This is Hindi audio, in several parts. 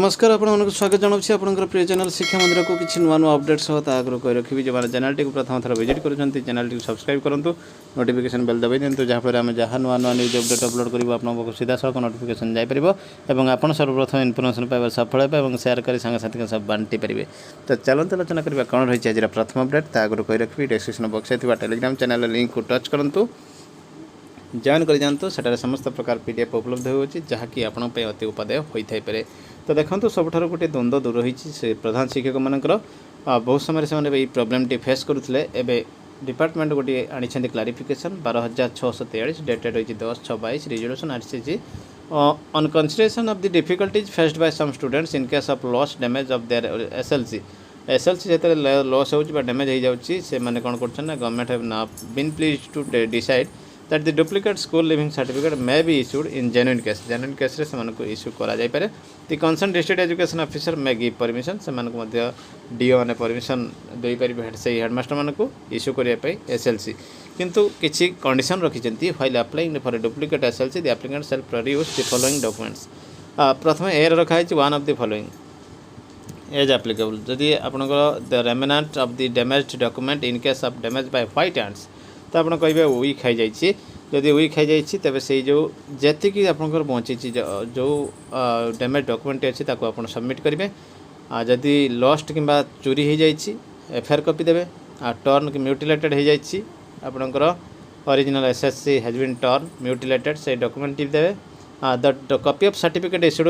नमस्कार आपण स्वागत जनावि आपंकर प्रिय चैनल शिक्षा मंदिर को किसी नुआ नुआ अपडेट सह आग्रह कर रखी जो चैनल टी प्रथम थर विजिट कर चैनल टी सब्सक्राइब करूँ नोटिफिकेशन बेल दबाई दिंतु जहाँफल आम जहाँ नुआ नुआ न्यूज अपडेट अपलोड करूँ आपको सीधा सड़क नोटिफिकेशन जापर और आप सर्वप्रथम इनफर्मेशन पाइबार सफल हे सेयार कर सांगसाथी सब बांटी पारे। तो चलते आलोचना करवा कौन रही आज प्रथम अपडेट आग्रह कर रखी डिस्क्रिप्शन बॉक्स में टेलीग्राम चैनल लिंक को टच करूँ जॉइन कर जातु सेटारे समस्त प्रकार पीडीएफ उपलब्ध होती जहाँकि आपण अति उपादेय होता है। तो देखो सबुठार गोटे द्वंद्व दूर होती प्रधान शिक्षक मानकर बहुत समय से प्रोब्लेम टी फेस करुले एवं डिपार्टमेंट गोटे आनी क्लारिफिकेशन 12,643 डेटेड होती 10/6/22 रिजोल्यूशन आसी on consideration of the difficulties faced by some students in case of loss damage of their SLC जो लॉस हो डैमेज हो जाऊँगी से मैंने कौन कर government have not been please to decide that the duplicate school living certificate may be issued in genuine case रे सेमान को इश्यू करा जाय पारे। the concerned district education officer may give permission सेमान को मध्य डीओ माने परमिशन देई परिबे हेड से हेडमास्टर मान को इश्यू करिया पई एसएलसी किंतु किछि condition रखिचंती while applying for a duplicate SLC the applicant shall produce the following documents। प्रथम ए रखा है one of the following as applicable जदि आपनकर the remnant of the damaged document in case of damage by white ants तो आप कहे वीक हो जाइए जदि वीक हो जाइए तेज से जो जी आपंकर बची जो डैमेज डॉक्यूमेंट अच्छी आप सबमिट करेंगे जदि लस्ट कि चोरी हो जाइए एफआईआर कॉपी देवे टर्न म्यूटिलेटेड हो जाइए आपंकर original SSC has been torn mutilated से डॉक्यूमेंट देवे the copy of certificate issued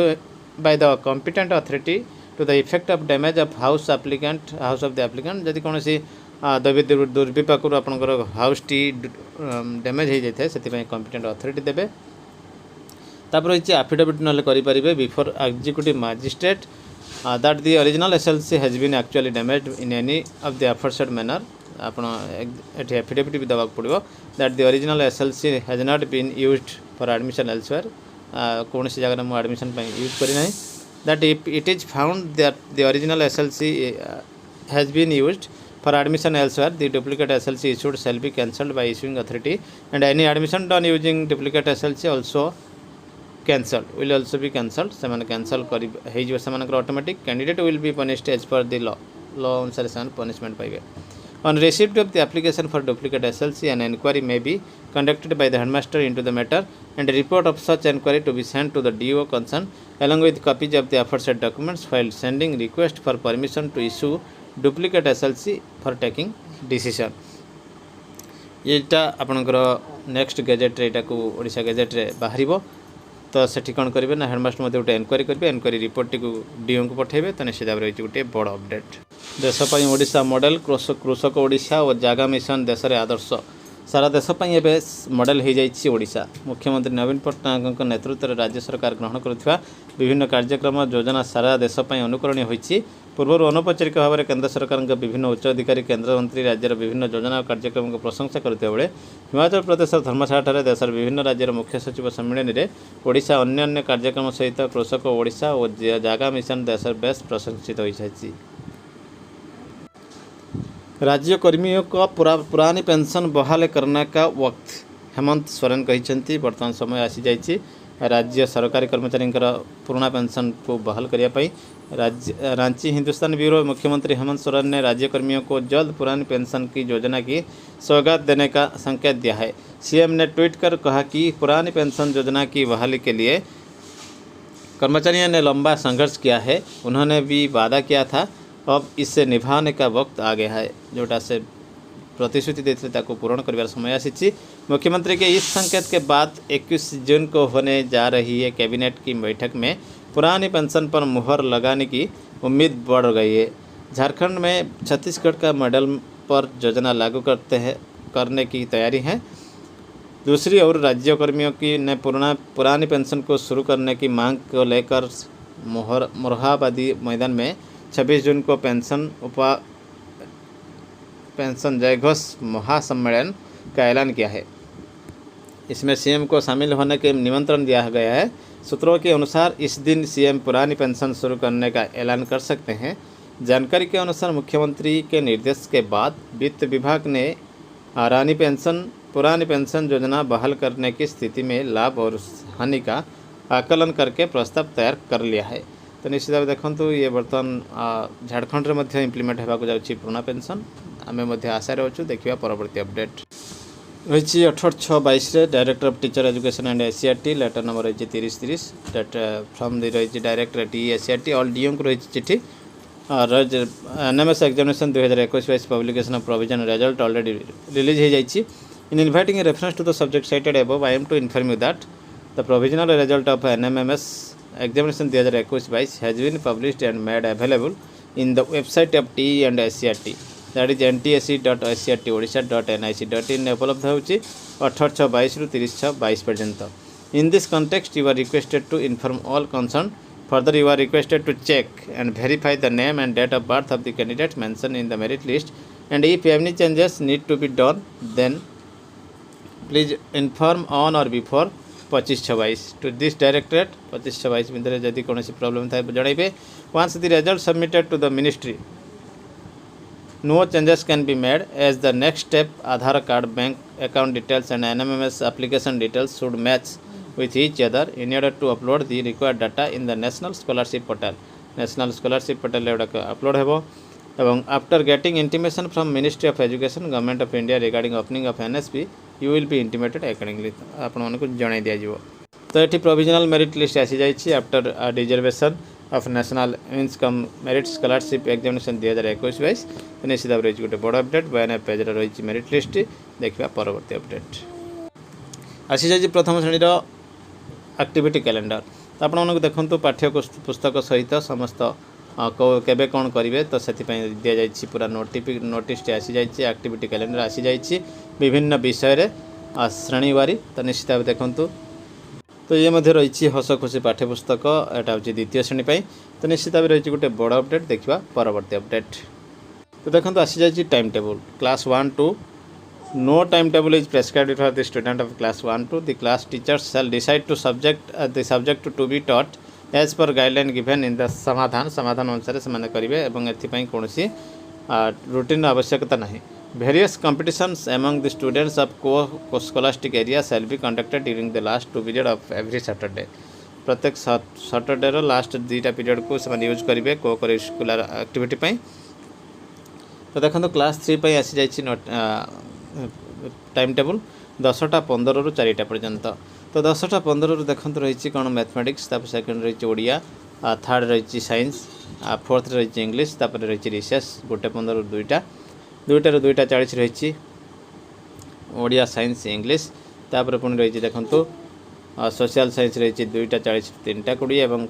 by the competent authority to the effect of damage of house of the applicant जदि कौन दैवी दुर्विपाक आपंकर हाउस टी डैमेज हो जाए से कॉम्पिटेंट अथॉरिटी देवे तापर रही एफिडेविट ना करेंगे before executive magistrate that the original SLC has been actually damaged in any of the एफर्टेड मैनर आपड़ी एफिडेविट भी देवाक पड़ो that the original SLC has not been used for admission elsewhere कौन सी जगह मुझे एडमिशन यूज करना that it is found that the original SLC has been used for admission elsewhere the duplicate SLC issued shall be cancelled by issuing authority and any admission done using duplicate SLC also cancelled will also be cancelled सेमान cancel कर automatic candidate will be punished as per the law अनुसार से punishment पाइबे। On receipt of the application for duplicate SLC an inquiry may be conducted by the headmaster into the matter and a report of such inquiry to be sent to the DO concerned along with copies of the aforesaid documents while sending request for permission to issue duplicate SLC for taking decision येटा आपनकर नेक्स्ट गजेट रे एटा को ओडिशा गजेट रे बाहर तो सेठी कौन करेंगे ना हेडमास्टर मध्य गोटे एनक्वारी करेंगे एनक्वारी रिपोर्ट टी डीओ को पठेबे तो निश्चित भाव रही गोटे बड़ अपडेट देशपाई ओडिशा मॉडल कृषक ओडिशा और जागा मिशन देश में आदर्श सारा देशपाई एवं मॉडल हो जाइए ओडिशा मुख्यमंत्री नवीन पट्टनायक नेतृत्व में राज्य सरकार ग्रहण करुवा विभिन्न कार्यक्रम योजना सारा देशपाई अनुकरणीय होती पूर्व अनौपचारिक भाव में केंद्र सरकार विभिन्न उच्च अधिकारी केंद्र मंत्री राज्यर विभिन्न योजना और कार्यक्रम को प्रशंसा करते बेले हिमाचल प्रदेश धर्मशाला देशर विभिन्न राज्यर मुख्य सचिव सम्मेलन में ओडिशा अन्य कार्यक्रम सहित कृषक ओडिशा और जागा मिशन देश बेस प्रशंसित हो जाती। राज्य कर्मियों को पुरानी पेंशन बहाल करने का वक्त हेमंत सोरेन कहते बर्तमान समय आसी जाइए राज्य सरकारी कर्मचारी पुराना पेंशन को बहाल करने रांची हिंदुस्तान ब्यूरो मुख्यमंत्री हेमंत सोरेन ने राज्य कर्मियों को जल्द पुरानी पेंशन की योजना की सौगात देने का संकेत दिया है। सीएम ने ट्वीट कर कहा कि पुरानी पेंशन योजना की बहाली के लिए कर्मचारियों ने लंबा संघर्ष किया है। उन्होंने भी वादा किया था, अब इससे निभाने का वक्त आ गया है। जोटा से प्रतिश्रुति देते पूरण कर समय आसी। मुख्यमंत्री के इस संकेत के बाद 21 जून को होने जा रही है कैबिनेट की बैठक में पुरानी पेंशन पर मुहर लगाने की उम्मीद बढ़ गई है। झारखंड में छत्तीसगढ़ का मॉडल पर योजना लागू करने की तैयारी है। दूसरी ओर राज्य कर्मियों की ने पुरानी पेंशन को शुरू करने की मांग को लेकर मोरहाबादी मैदान में 26 जून को पेंशन जयघोष महासम्मेलन का ऐलान किया है। इसमें सीएम को शामिल होने के निमंत्रण दिया गया है। सूत्रों के अनुसार इस दिन सीएम पुरानी पेंशन शुरू करने का ऐलान कर सकते हैं। जानकारी के अनुसार मुख्यमंत्री के निर्देश के बाद वित्त विभाग ने पुरानी पेंशन योजना बहाल करने की स्थिति में लाभ और हानि का आकलन करके प्रस्ताव तैयार कर लिया है। तो निश्चित भाव देखो ये बर्तमान झारखंड में इम्प्लीमेंट होगा जाऊँगी पुराना पेंशन आम आशा अच्छु देखा परवर्ती अपडेट रही 18/6/22 director of teacher education and SCERT letter number रही 3030 डेट फ्रॉम दी रही director the SCERT all DO को रही चिठी NMS examination 2021-22 publication of provision result already release हो जाइए in inviting a reference to the subject cited above I am to inform you that the provisional result of NMMS examination 2021-22 has been published and made available in the website of T and SCERT that is ntse.scrt.nic.in उपलब्ध होची 18/6/22 रु 30/6/22 पर्यंत। In this context you are requested to inform all concern further you are requested to check and verify the name and date of birth of the candidate mention in the merit list and if any changes need to be done then please inform on or before 25/6/22 to this directorate 25/6/22 भितर जदि कौन प्रॉब्लम थाए जनइबे once the result submitted to the ministry no changes can be made as the next step Aadhaar card bank account details and NMMS application details should match with each other in order to upload the required data in the national scholarship portal upload हेबो एवं after getting intimation from Ministry of Education Government of India regarding opening of NSP you will be intimated accordingly आपण मानको जणाई दिया जिवो। तो ये प्रोविजनल मेरिट लिस्ट आसी जाइए after reservation of national means cum merit scholarship examination 2021-22 निश्चित भाव रही गोटे बड़ अपडेट बयान पेज रही मेरिट लिस्ट देखा परवर्ती अपडेट आसी जाइए प्रथम श्रेणीर एक्टिविटी कैलेंडर। तो आपण देखो पाठ्य पुस्तक सहित समस्त केबे कौन करेंगे तो से दि जाइए पूरा नोटिस आसी जाइए एक्टिविटी कैलेंडर आसी जाइए विभिन्न विषय श्रेणीवारी। तो निश्चित भाव देखूँ तो ये मध्य रही हस खुशी पाठ्यपुस्तक यहाँ हूँ द्वितीय श्रेणी पर। तो निश्चित भाव रही गोटे बड़ अपडेट देखा परवर्ती अपडेट। तो देखो आसी जाइए time table class 1-2 no time table is prescribed for the student of class 1-2 the class teachers shall decide to subject to be taught as per guideline given in the समाधान अनुसार से करेंगे और एथपाई कौन रूटीन आवश्यकता ना। Various competitions among the students of co-scholastic area shall be conducted during the last 2 periods of every Saturday। प्रत्येक सैटरडे रो लास्ट 2टा पीरियड को से यूज करेंगे को करिकुलर एक्टिविटी पाई। तो देखो क्लास 3 पर आसी जाइए टाइम टेबल 10:15 रु 4टा पर्यंत। तो 10:15 रु देखो रही कौन मैथमेटिक्स सेकेंड रही ओडिया थर्ड रही साइंस फोर्थ रही इंग्लिश रही रिसर्च 1:15 रु 2टा 2:40 रही ओडिया साइंस इंग्लिश तापर पुणी रही देखो सोशल साइंस रही 2:40 3:20 और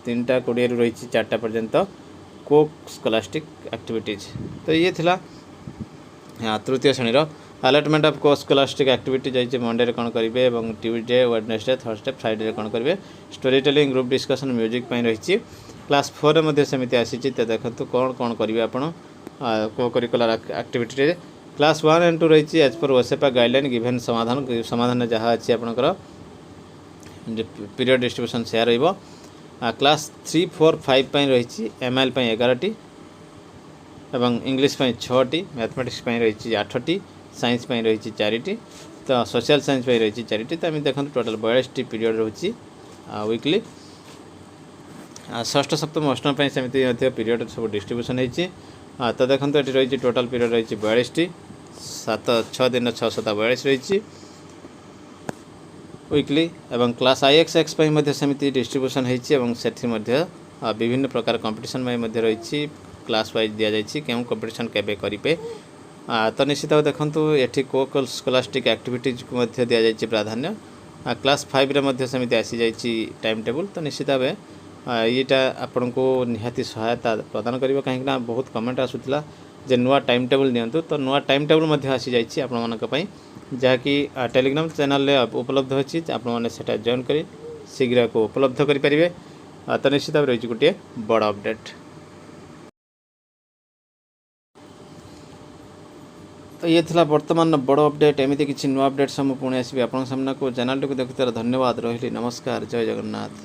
3:20 रही 4टा पर्यंत को स्कॉलास्टिक एक्टिविटीज। तो ये थिला तृतीय श्रेणीर अलटमेंट ऑफ को स्कॉलास्टिक एक्टिविटी जाइए मंडे कौन करेंगे और ट्यूसडे वेडनेसडे थर्सडे फ्राइडे कौन करेंगे story telling group discussion music रही। क्लास 4 में सेमती आसी देखो कौन कौन करेंगे आपण को करिकुलर एक्टिविटी क्लास 1 and 2 रही as per OSEPA guideline given समाधान जहाँ अच्छी आपंकर पीरियड डिस्ट्रीब्यूशन सेयार रही। क्लास 3, 4, 5 रही MIL 11टी और इंग्लिश 6टी मैथमेटिक्स रही 8टी साइंस रही 4टी तो सोशल साइंस रही 4टी। तो आम देखो टोटाल 42टी पीरियड रोची वीकली। षष्ठ सप्तम अष्टम सेमती पीरियड सब डिस्ट्रीब्यूशन होती। तो देखो ये रही टोटाल पीरियड रही 42टी 6 दिन 642 रही वीकली एवं क्लास IXX सेमती डिस्ट्रीब्यूशन होती विभिन्न प्रकार कंपटीशन में रही क्लास वाइज दि जाइए क्यों कंपटीशन केबे करेंगे। तो निश्चित भाव देखो ये को स्कॉलास्टिक एक्टिविटीज को दि जाइए प्राधान्य। क्लास 5 रे सेमती आसी जाइए टाइम टेबल। तो निश्चित भाव यीटा आपन को निहाती सहायता प्रदान करिवो कहीं बहुत कमेंट आसूला जे नुआ टाइम टेबल दिंतु। तो नुआ टाइम टेबल आसी जाइए आपण जहाँकि टेलीग्राम चैनल उपलब्ध अच्छी आपने जॉइन कर शीघ्र को उपलब्ध करेंगे। तो निश्चित भाव रही गोटे बड़ अपडेट। तो ये थिला वर्तमान बड़ अपडेट एमती किसी नुआ अपडेट सब पुणी आसबि आपन सामना को चैनल को देखुतार धन्यवाद रही। नमस्कार जय जगन्नाथ।